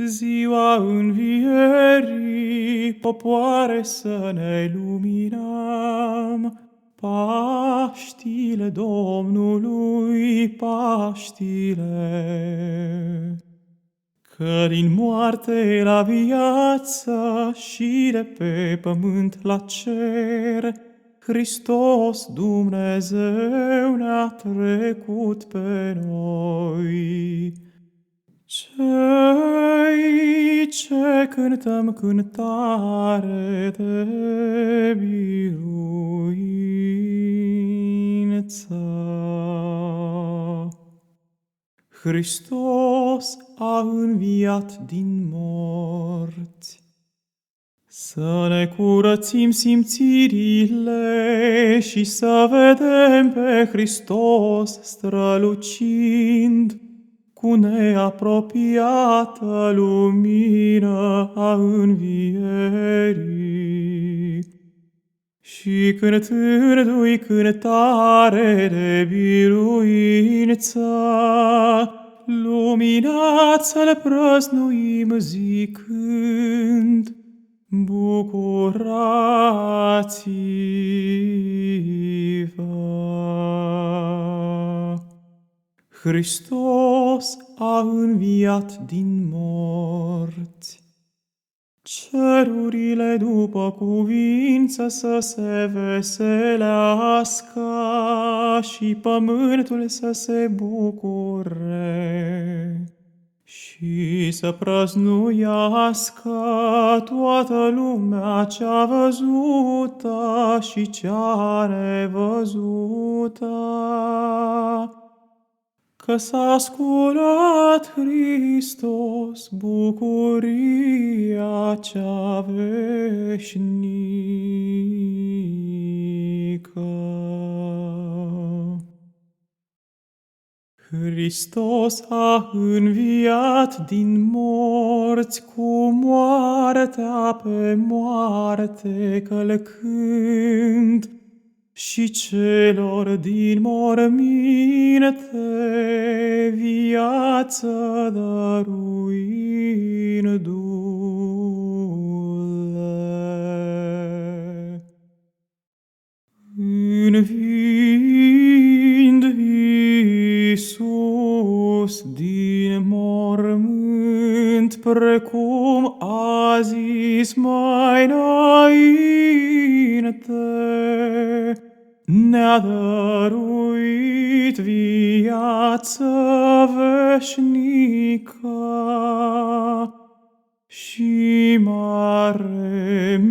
Ziua învierii, popoare să ne luminăm, Paștile Domnului, Paștile. Că din moarte la viață și de pe pământ la cer, Hristos Dumnezeu ne-a trecut pe noi. Cei ce cântăm cântare de biruință. Hristos a înviat din morți. Să ne curățim simțirile și să vedem pe Hristos strălucind cu neapropiată lumină a învierii. Și cântându-i cântare de biruință, luminați să-L prăznuim zicând: bucurați-vă! Hristos a înviat din morți. Cerurile după cuvință să se veselească și pământul să se bucure și să prăznuiască toată lumea cea văzută și cea nevăzută, că s-a sculat Hristos, bucuria cea veșnică. Hristos a înviat din morți, cu moartea pe moarte călcând, și celor din morminte viață dăruindu-le. Înviind Iisus din mormânt, precum a zis mai înainte, ne-a dăruit viață veșnică și mare